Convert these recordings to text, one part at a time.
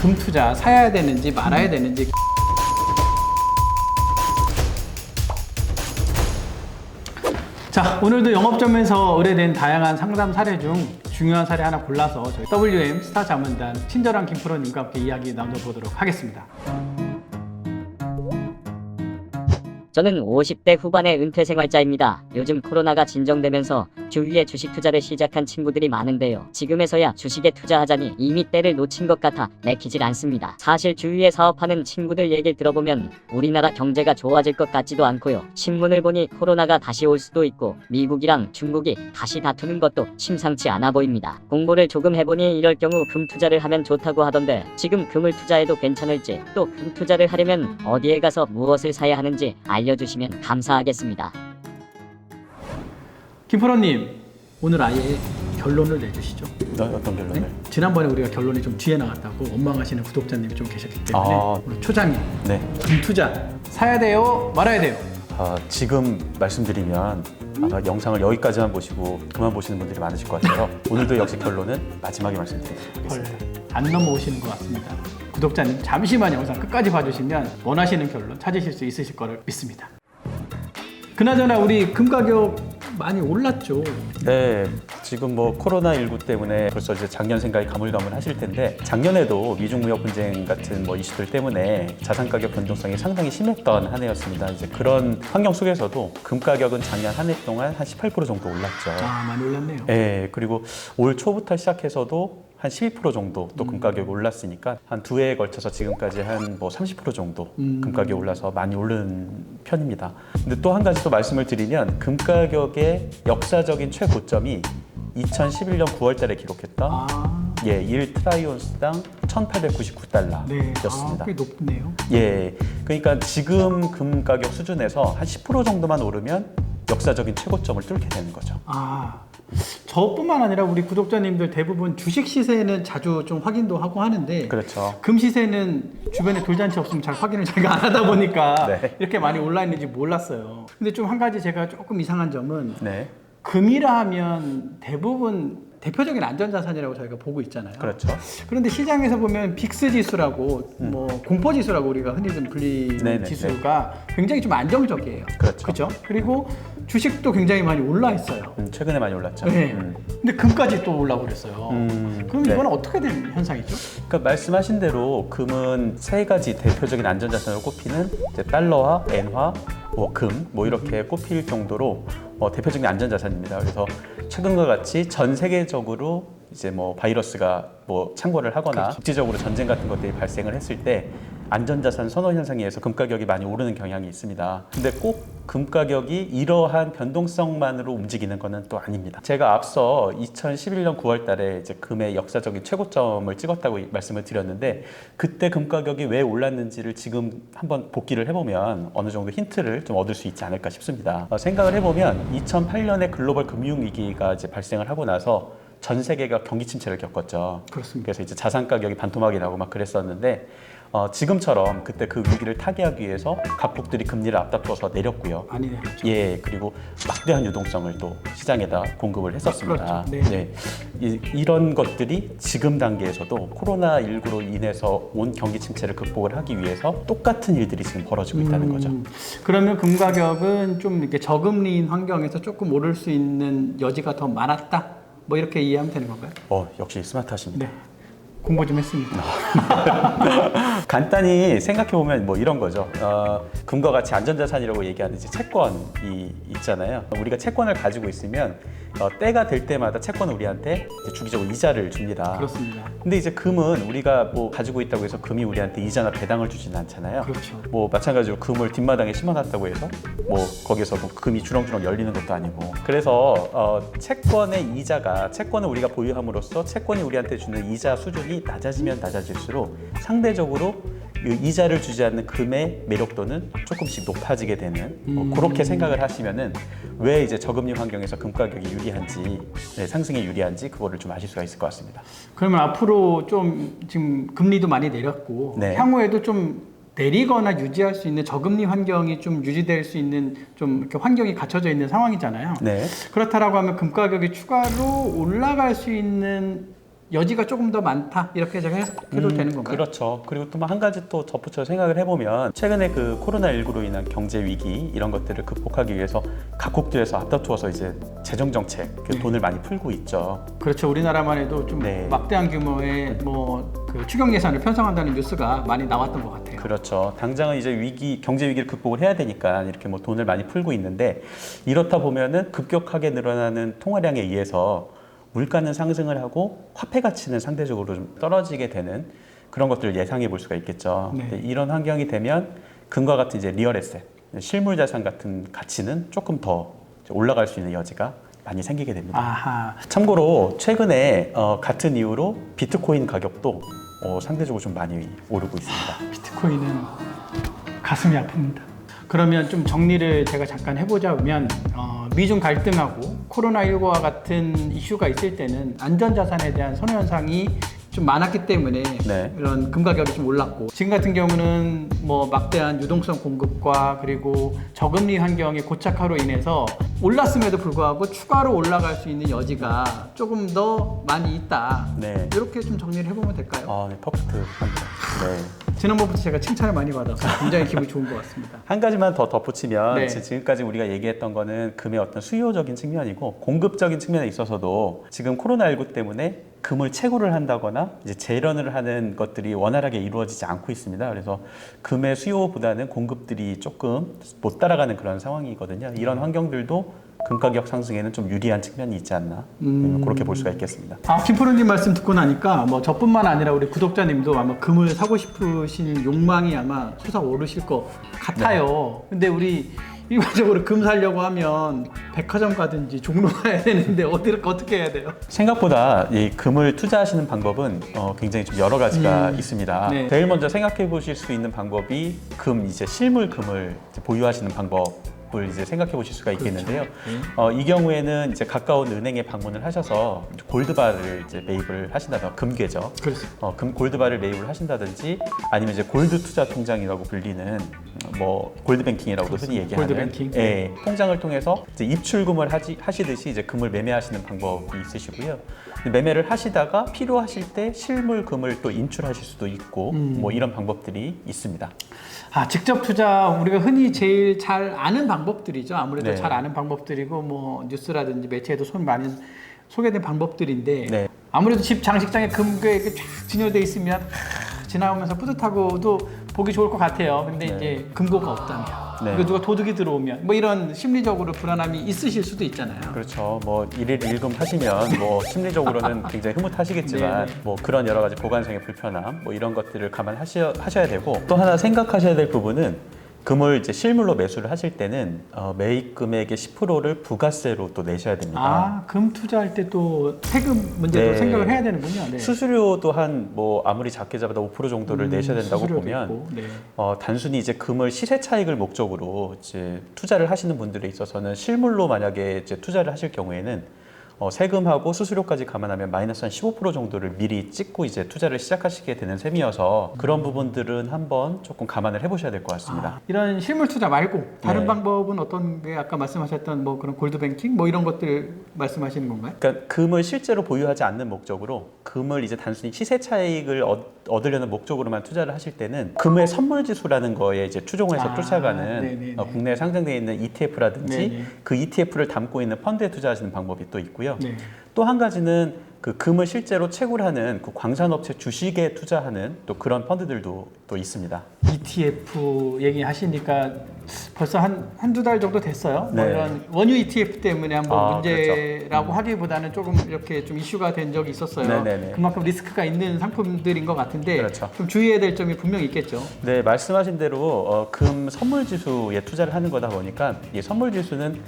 금 투자 사야 되는지 말아야 되는지. 자, 오늘도 영업점에서 의뢰된 다양한 상담 사례 중 중요한 사례 하나 골라서 저희 WM 스타 자문단 친절한 김프로님과 함께 이야기 나눠보도록 하겠습니다. 저는 50대 후반의 은퇴 생활자입니다. 요즘 코로나가 진정되면서 주위에 주식 투자를 시작한 친구들이 많은데요. 지금에서야 주식에 투자하자니 이미 때를 놓친 것 같아 내키질 않습니다. 사실 주위에 사업하는 친구들 얘기를 들어보면 우리나라 경제가 좋아질 것 같지도 않고요. 신문을 보니 코로나가 다시 올 수도 있고 미국이랑 중국이 다시 다투는 것도 심상치 않아 보입니다. 공부를 조금 해보니 이럴 경우 금 투자를 하면 좋다고 하던데 지금 금을 투자해도 괜찮을지, 또 금 투자를 하려면 어디에 가서 무엇을 사야 하는지 알려주시면 감사하겠습니다. 김프로님, 오늘 아예 결론을 내주시죠. 어떤 결론을? 네? 지난번에 우리가 결론이 좀 뒤에 나왔다고 원망하시는 구독자님이 좀 계셨기 때문에 오늘 초장님, 네. 금 투자 사야 돼요? 말아야 돼요? 지금 말씀드리면 아마 영상을 여기까지만 보시고 그만 보시는 분들이 많으실 것 같아서 오늘도 역시 결론은 마지막에 말씀드리겠습니다. 헐, 안 넘어오시는 것 같습니다. 구독자님, 잠시만 영상 끝까지 봐주시면 원하시는 결론 찾으실 수 있으실 거를 믿습니다. 그나저나 우리 금 가격 많이 올랐죠. 네, 지금 뭐 코로나19 때문에 벌써 이제 작년 생각이 가물가물하실 텐데 작년에도 미중 무역 분쟁 같은 뭐 이슈들 때문에 자산 가격 변동성이 상당히 심했던 한 해였습니다. 이제 그런 환경 속에서도 금 가격은 작년 한 해 동안 한 18% 정도 올랐죠. 많이 올랐네요. 네, 그리고 올 초부터 시작해서도 한 12% 정도 또 금 가격이 올랐으니까 한 두 해에 걸쳐서 지금까지 한 뭐 30% 정도 금 가격이 올라서 많이 오른 편입니다. 근데 또 한 가지 또 말씀을 드리면 금 가격의 역사적인 최고점이 2011년 9월 달에 기록했던 1트라이온스당 1,899달러였습니다. 꽤 높네요. 예, 그러니까 지금 금 가격 수준에서 한 10% 정도만 오르면 역사적인 최고점을 뚫게 되는 거죠. 저뿐만 아니라 우리 구독자님들 대부분 주식 시세는 자주 좀 확인도 하고 하는데 그렇죠. 금 시세는 주변에 돌잔치 없으면 잘 확인을 제가 안 하다 보니까 네. 이렇게 많이 올라 있는지 몰랐어요. 근데 좀 한 가지 제가 조금 이상한 점은 네, 금이라 하면 대부분 대표적인 안전자산이라고 저희가 보고 있잖아요. 그렇죠. 그런데 시장에서 보면 빅스 지수라고 뭐 공포 지수라고 우리가 흔히 좀 불리는 네네, 지수가 굉장히 좀 안정적이에요. 그렇죠. 그렇죠? 그리고 주식도 굉장히 많이 올라 있어요. 최근에 많이 올랐죠. 네. 근데 금까지 또 올라 버렸어요. 그럼 네. 이건 어떻게 된 현상이죠? 그러니까 말씀하신 대로 금은 세 가지 대표적인 안전자산으로 꼽히는 이제 달러화, 엔화, 금 이렇게 꼽힐 정도로 대표적인 안전자산입니다. 그래서 최근과 같이 전 세계적으로 이제 뭐 바이러스가 뭐 창궐을 하거나 국제적으로 전쟁 같은 것들이 발생을 했을 때 안전자산 선호 현상에 의해서 금 가격이 많이 오르는 경향이 있습니다. 근데 꼭 금 가격이 이러한 변동성만으로 움직이는 것은 또 아닙니다. 제가 앞서 2011년 9월 달에 이제 금의 역사적인 최고점을 찍었다고 말씀을 드렸는데 그때 금 가격이 왜 올랐는지를 지금 한번 복기를 해보면 어느 정도 힌트를 좀 얻을 수 있지 않을까 싶습니다. 생각을 해보면 2008년에 글로벌 금융위기가 이제 발생을 하고 나서 전 세계가 경기 침체를 겪었죠. 그렇습니다. 그래서 이제 자산 가격이 반토막이 나고 막 그랬었는데 지금처럼 그때 그 위기를 타개하기 위해서 각국들이 금리를 앞다퉈서 내렸고요. 많이 내렸죠. 예, 그리고 막대한 유동성을 또 시장에다 공급을 했었습니다. 그렇죠. 네. 이런 것들이 지금 단계에서도 코로나19로 인해서 온 경기 침체를 극복을 하기 위해서 똑같은 일들이 지금 벌어지고 있다는 거죠. 그러면 금 가격은 좀 이렇게 저금리인 환경에서 조금 오를 수 있는 여지가 더 많았다? 뭐 이렇게 이해하면 되는 건가요? 역시 스마트하십니다. 네. 공부 좀 했습니다. 간단히 생각해보면 뭐 이런 거죠. 금과 같이 안전자산이라고 얘기하는 이제 채권이 있잖아요. 우리가 채권을 가지고 있으면 때가 될 때마다 채권은 우리한테 이제 주기적으로 이자를 줍니다. 그렇습니다. 근데 이제 금은 우리가 뭐 가지고 있다고 해서 금이 우리한테 이자나 배당을 주지는 않잖아요. 그렇죠. 뭐 마찬가지로 금을 뒷마당에 심어놨다고 해서 뭐 거기서 뭐 금이 주렁주렁 열리는 것도 아니고. 그래서 채권의 이자가 채권을 우리가 보유함으로써 채권이 우리한테 주는 이자 수준이 낮아지면 낮아질수록 상대적으로 이자를 주지 않는 금의 매력도는 조금씩 높아지게 되는 그렇게 생각을 하시면은 왜 이제 저금리 환경에서 금 가격이 유리한지 상승에 유리한지 그거를 좀 아실 수가 있을 것 같습니다. 그러면 앞으로 좀 지금 금리도 많이 내렸고 네. 향후에도 좀 내리거나 유지할 수 있는 저금리 환경이 좀 유지될 수 있는 좀 이렇게 환경이 갖춰져 있는 상황이잖아요. 네. 그렇다라고 하면 금 가격이 추가로 올라갈 수 있는 여지가 조금 더 많다 이렇게 제가 해석해도 되는 건가요? 그렇죠. 그리고 또 한 가지 또 덧붙여 생각을 해보면 최근에 그 코로나19로 인한 경제 위기 이런 것들을 극복하기 위해서 각국들에서 앞다투어서 이제 재정 정책 그 돈을 많이 풀고 있죠. 그렇죠. 우리나라만 해도 좀 네. 막대한 규모의 그 추경 예산을 편성한다는 뉴스가 많이 나왔던 것 같아요. 그렇죠. 당장은 이제 경제 위기를 극복을 해야 되니까 이렇게 뭐 돈을 많이 풀고 있는데 이렇다 보면은 급격하게 늘어나는 통화량에 의해서 물가는 상승을 하고 화폐 가치는 상대적으로 좀 떨어지게 되는 그런 것들을 예상해 볼 수가 있겠죠. 네. 근데 이런 환경이 되면 금과 같은 이제 리얼 에셋, 실물 자산 같은 가치는 조금 더 올라갈 수 있는 여지가 많이 생기게 됩니다. 아하. 참고로 최근에 같은 이유로 비트코인 가격도 상대적으로 좀 많이 오르고 있습니다. 비트코인은 가슴이 아픕니다. 그러면 좀 정리를 제가 잠깐 해보자면 미중 갈등하고 코로나19와 같은 이슈가 있을 때는 안전자산에 대한 선호현상이 좀 많았기 때문에 네. 이런 금 가격이 좀 올랐고 지금 같은 경우는 뭐 막대한 유동성 공급과 그리고 저금리 환경의 고착화로 인해서 올랐음에도 불구하고 추가로 올라갈 수 있는 여지가 조금 더 많이 있다. 네. 이렇게 좀 정리를 해보면 될까요? 네, 퍼펙트합니다. 네. 지난번부터 제가 칭찬을 많이 받아서 굉장히 기분이 좋은 것 같습니다. 한 가지만 더 덧붙이면 네. 지금까지 우리가 얘기했던 거는 금의 어떤 수요적인 측면이고 공급적인 측면에 있어서도 지금 코로나19 때문에 금을 채굴을 한다거나 이제 재련을 하는 것들이 원활하게 이루어지지 않고 있습니다. 그래서 금의 수요보다는 공급들이 조금 못 따라가는 그런 상황이거든요. 이런 환경들도 금 가격 상승에는 좀 유리한 측면이 있지 않나 그렇게 볼 수가 있겠습니다. 김프로님 말씀 듣고 나니까 뭐 저뿐만 아니라 우리 구독자님도 아마 금을 사고 싶으신 욕망이 아마 솟아오르실 것 같아요. 근데 우리 일반적으로 금 사려고 하면 백화점 가든지 종로 가야 되는데 어떻게 해야 돼요? 생각보다 이 금을 투자하시는 방법은 굉장히 좀 여러 가지가 있습니다. 네. 제일 먼저 생각해 보실 수 있는 방법이 이제 실물 금을 이제 보유하시는 방법을 이제 생각해 보실 수가 있겠는데요. 이 경우에는 이제 가까운 은행에 방문을 하셔서 골드바를 이제 매입을 하신다든가 금괴죠. 그렇죠. 골드바를 매입을 하시다든지 아니면 이제 골드 투자 통장이라고 불리는 뭐 골드뱅킹이라고도 흔히 얘기하는 골드뱅킹. 예, 통장을 통해서 이제 입출금을 하시듯이 이제 금을 매매하시는 방법이 있으시고요. 매매를 하시다가 필요하실 때 실물 금을 또 인출하실 수도 있고 뭐 이런 방법들이 있습니다. 직접 투자 우리가 흔히 제일 잘 아는 방법들이죠. 아무래도 네. 잘 아는 방법들이고 뭐 뉴스라든지 매체에도 손 많이 소개된 방법들인데 네. 아무래도 집 장식장에 금괴 이렇게 쫙 진열돼 있으면 지나오면서 뿌듯하고도 보기 좋을 것 같아요. 근데 네. 이제 금고가 없다면 네. 이거 누가 도둑이 들어오면 뭐 이런 심리적으로 불안함이 있으실 수도 있잖아요. 그렇죠. 뭐 일일 일금 하시면 뭐 심리적으로는 굉장히 흐뭇하시겠지만 네. 뭐 그런 여러 가지 보관상의 불편함 뭐 이런 것들을 감안하셔야 되고 또 하나 생각하셔야 될 부분은 금을 이제 실물로 매수를 하실 때는 매입 금액의 10%를 부가세로 또 내셔야 됩니다. 금 투자할 때 또 세금 문제도 네. 생각을 해야 되는군요. 네. 수수료도 한 뭐 아무리 작게 잡아도 5% 정도를 내셔야 된다고 수수료도 보면 있고, 네. 단순히 이제 금을 시세 차익을 목적으로 이제 투자를 하시는 분들에 있어서는 실물로 만약에 이제 투자를 하실 경우에는 세금하고 수수료까지 감안하면 마이너스 한 15% 정도를 미리 찍고 이제 투자를 시작하시게 되는 셈이어서 그런 부분들은 한번 조금 감안을 해보셔야 될 것 같습니다. 이런 실물 투자 말고 다른 네. 방법은 어떤 게 아까 말씀하셨던 뭐 그런 골드뱅킹 뭐 이런 것들 말씀하시는 건가요? 그러니까 금을 실제로 보유하지 않는 목적으로 금을 이제 단순히 시세 차익을 얻으려는 목적으로만 투자를 하실 때는 금의 선물 지수라는 거에 이제 추종을 해서 쫓아가는 네네네. 국내에 상장되어 있는 ETF라든지 네네. 그 ETF를 담고 있는 펀드에 투자하시는 방법이 또 있고요. 네. 또 한 가지는 그 금을 실제로 채굴하는 그 광산업체 주식에 투자하는 또 그런 펀드들도 또 있습니다. ETF 얘기하시니까 벌써 한두 달 정도 됐어요. 뭐 네. 이런 원유 ETF 때문에 한번 문제라고 그렇죠. 하기보다는 조금 이렇게 좀 이슈가 된 적이 있었어요. 네네네. 그만큼 리스크가 있는 상품들인 것 같은데 그렇죠. 좀 주의해야 될 점이 분명히 있겠죠. 네, 말씀하신 대로 금 선물 지수에 투자를 하는 거다 보니까 이 선물 지수는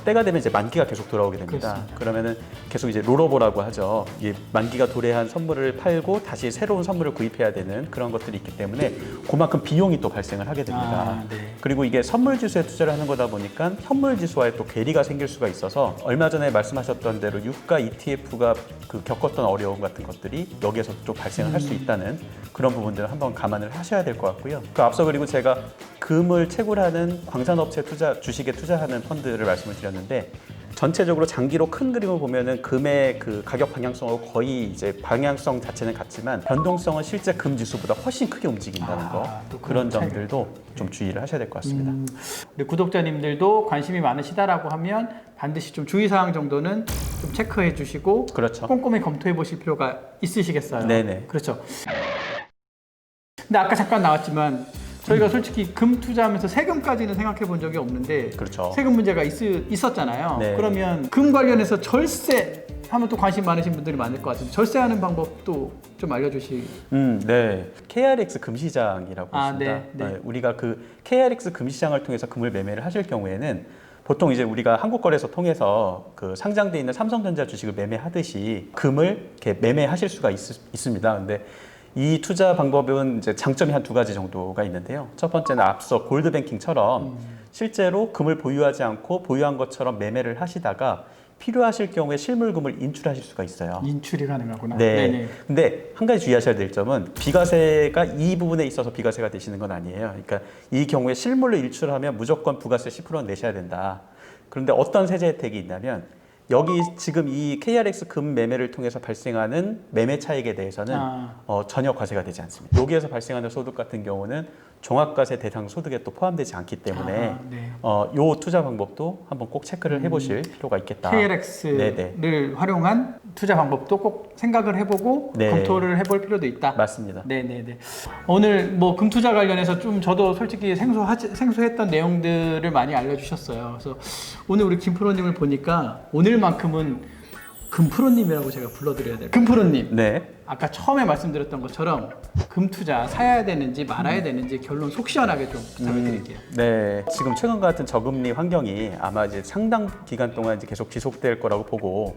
때가 되면 이제 만기가 계속 돌아오게 됩니다. 그렇습니다. 그러면은 계속 이제 롤오버라고 하죠. 이 만기가 도래한 선물을 팔고 다시 새로운 선물을 구입해야 되는 그런 것들이 있기 때문에 그만큼 비용이 또 발생을 하게 됩니다. 네. 그리고 이게 선물 지수에 투자를 하는 거다 보니까 현물 지수와의 또 괴리가 생길 수가 있어서 얼마 전에 말씀하셨던 대로 유가 ETF가 겪었던 어려움 같은 것들이 여기에서 또 발생을 할 수 있다는 그런 부분들을 한번 감안을 하셔야 될 것 같고요. 그 앞서 그리고 제가 금을 채굴하는 광산업체 주식에 투자하는 펀드를 말씀을 드렸는데 전체적으로 장기로 큰 그림을 보면은 금의 그 가격 방향성하고 거의 이제 방향성 자체는 같지만 변동성은 실제 금 지수보다 훨씬 크게 움직인다는 거. 또 그런 차이가 점들도 좀 주의를 하셔야 될 것 같습니다. 우리 구독자님들도 관심이 많으시다라고 하면 반드시 좀 주의사항 정도는 좀 체크해 주시고 그렇죠. 꼼꼼히 검토해 보실 필요가 있으시겠어요. 네네. 그렇죠. 근데 아까 잠깐 나왔지만 저희가 솔직히 금 투자하면서 세금까지는 생각해 본 적이 없는데 그렇죠. 세금 문제가 있었잖아요. 네. 그러면 금 관련해서 절세 하면 또 관심 많으신 분들이 많을 것 같은데 절세하는 방법도 좀 알려주시. 네. KRX 금시장이라고 아, 있습니다. 네. 우리가 그 KRX 금시장을 통해서 금을 매매를 하실 경우에는 보통 이제 우리가 한국거래소 통해서 그 상장돼 있는 삼성전자 주식을 매매하듯이 금을 이렇게 매매하실 수가 있습니다. 근데 이 투자 방법은 이제 장점이 한 두 가지 정도가 있는데요. 첫 번째는 앞서 골드뱅킹처럼 실제로 금을 보유하지 않고 보유한 것처럼 매매를 하시다가 필요하실 경우에 실물금을 인출하실 수가 있어요. 인출이 가능하구나. 네. 네네. 근데 한 가지 주의하셔야 될 점은 비과세가 이 부분에 있어서 비과세가 되시는 건 아니에요. 그러니까 이 경우에 실물로 일출하면 무조건 부가세 10%는 내셔야 된다. 그런데 어떤 세제 혜택이 있냐면 여기 지금 이 KRX 금 매매를 통해서 발생하는 매매 차익에 대해서는 전혀 과세가 되지 않습니다. 여기에서 발생하는 소득 같은 경우는 종합과세 대상 소득에 또 포함되지 않기 때문에 네. 요 투자 방법도 한번 꼭 체크를 해보실 필요가 있겠다. KLX를 활용한 투자 방법도 꼭 생각을 해보고 네. 검토를 해볼 필요도 있다. 맞습니다. 네네네. 오늘 뭐 금투자 관련해서 좀 저도 솔직히 생소했던 내용들을 많이 알려주셨어요. 그래서 오늘 우리 김프로님을 보니까 오늘만큼은 금프로님이라고 제가 불러드려야 돼요. 금프로님. 네. 아까 처음에 말씀드렸던 것처럼 금투자 사야 되는지 말아야 되는지 결론 속 시원하게 좀 부탁드릴게요. 네, 지금 최근 같은 저금리 환경이 아마 이제 상당 기간 동안 이제 계속 지속될 거라고 보고,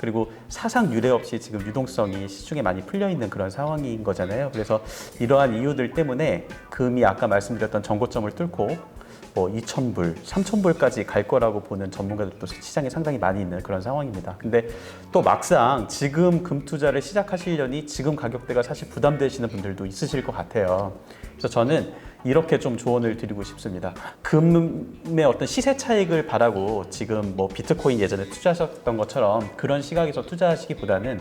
그리고 사상 유례 없이 지금 유동성이 시중에 많이 풀려 있는 그런 상황인 거잖아요. 그래서 이러한 이유들 때문에 금이 아까 말씀드렸던 전고점을 뚫고 뭐 2,000불, 3,000불까지 갈 거라고 보는 전문가들도 시장에 상당히 많이 있는 그런 상황입니다. 근데 또 막상 지금 금 투자를 시작하시려니 지금 가격대가 사실 부담되시는 분들도 있으실 것 같아요. 그래서 저는 이렇게 좀 조언을 드리고 싶습니다. 금의 어떤 시세 차익을 바라고 지금 뭐 비트코인 예전에 투자하셨던 것처럼 그런 시각에서 투자하시기보다는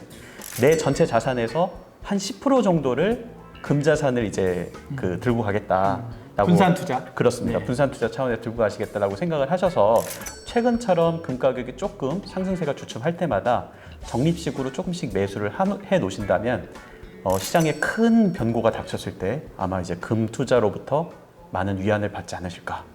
내 전체 자산에서 한 10% 정도를 금 자산을 이제 들고 가겠다. 분산 투자. 그렇습니다. 네. 분산 투자 차원에 들고 가시겠다라고 생각을 하셔서 최근처럼 금 가격이 조금 상승세가 주춤할 때마다 적립식으로 조금씩 매수를 해 놓으신다면 시장에 큰 변고가 닥쳤을 때 아마 이제 금 투자로부터 많은 위안을 받지 않으실까,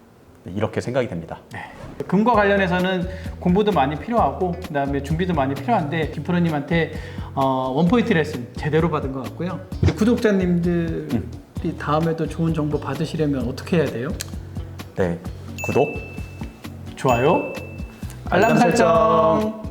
이렇게 생각이 됩니다. 네. 금과 관련해서는 공부도 많이 필요하고 그다음에 준비도 많이 필요한데 김프로님한테 원포인트 레슨 제대로 받은 것 같고요. 우리 구독자님들이 다음에도 좋은 정보 받으시려면 어떻게 해야 돼요? 네, 구독, 좋아요, 알람 설정.